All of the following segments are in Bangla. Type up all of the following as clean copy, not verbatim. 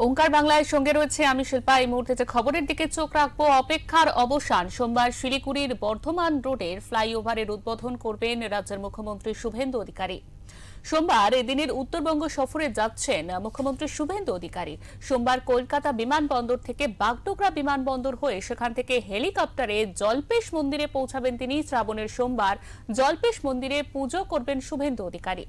ওঙ্কার বাংলায় সঙ্গে রয়েছে আমি শিল্পা। এই মুহূর্তে যে খবরের দিকে চোখ রাখবো, অপেক্ষার অবসান। সোমবার শিলিগুড়ির বর্ধমান রোডের ফ্লাইওভারের উদ্বোধন করবেন রাজ্যের মুখ্যমন্ত্রী শুভেন্দু অধিকারী। সোমবার এদিনের উত্তরবঙ্গ সফরে যাচ্ছেন মুখ্যমন্ত্রী শুভেন্দু অধিকারী। সোমবার কলকাতা বিমানবন্দর থেকে বাগডোগরা বিমানবন্দর হয়ে সেখান থেকে হেলিকপ্টারে জল্পেশ মন্দিরে পৌঁছাবেন তিনি। শ্রাবণের সোমবার জল্পেশ মন্দিরে পুজো করবেন শুভেন্দু অধিকারী।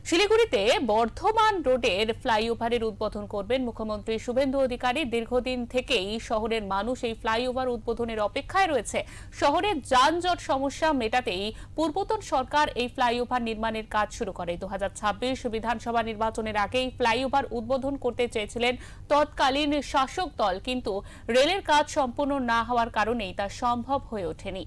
শিলিগুড়িতে বর্ধমান রোডের ফ্লাইওভারের উদ্বোধন করবেন মুখ্যমন্ত্রী শুভেন্দু অধিকারী। দীর্ঘদিন থেকেই শহরের মানুষ এই ফ্লাইওভার উদ্বোধনের অপেক্ষায় রয়েছে। শহরের যানজট সমস্যা মেটাতেই পূর্বতন সরকার এই ফ্লাইওভার নির্মাণের কাজ শুরু করে। 2026 বিধানসভা নির্বাচনের আগেই ফ্লাইওভার উদ্বোধন করতে চেয়েছিলেন তৎকালীন শাসক দল, কিন্তু রেলের কাজ সম্পূর্ণ না হওয়ার কারণেই তা সম্ভব হয়ে ওঠেনি।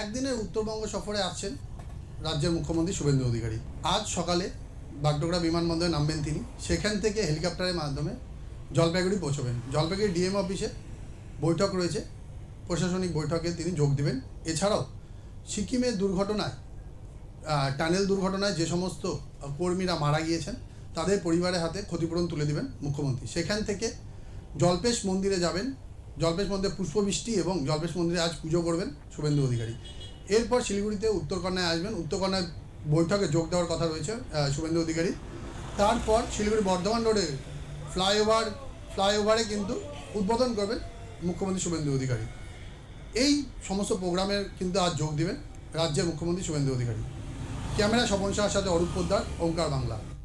একদিনের উত্তরবঙ্গ সফরে আসছেন রাজ্যের মুখ্যমন্ত্রী শুভেন্দু অধিকারী। আজ সকালে বাগডোগরা বিমানবন্দরে নামবেন তিনি। সেখান থেকে হেলিকপ্টারের মাধ্যমে জলপাইগুড়ি পৌঁছবেন। জলপাইগুড়ি ডিএম অফিসে বৈঠক রয়েছে, প্রশাসনিক বৈঠকে তিনি যোগ দেবেন। এছাড়াও সিকিমের দুর্ঘটনায়, টানেল দুর্ঘটনায় যে সমস্ত কর্মীরা মারা গিয়েছেন তাদের পরিবারের হাতে ক্ষতিপূরণ তুলে দেবেন মুখ্যমন্ত্রী। সেখান থেকে জল্পেশ মন্দিরে যাবেন। জল্পেশ মন্দিরে পুষ্পবৃষ্টি এবং জল্পেশ মন্দিরে আজ পুজো করবেন শুভেন্দু অধিকারী। এরপর শিলিগুড়িতে উত্তরকন্যায় আসবেন। উত্তরকন্যায় বৈঠকে যোগ দেওয়ার কথা রয়েছে শুভেন্দু অধিকারী। তারপর শিলিগুড়ি বর্ধমান রোডে ফ্লাইওভারে কিন্তু উদ্বোধন করবেন মুখ্যমন্ত্রী শুভেন্দু অধিকারী। এই সমস্ত প্রোগ্রামের কিন্তু আজ যোগ দেবেন রাজ্যের মুখ্যমন্ত্রী শুভেন্দু অধিকারী। ক্যামেরা স্বপন সাহার সাথে অরূপ পোদ্দার, ওঙ্কার বাংলা।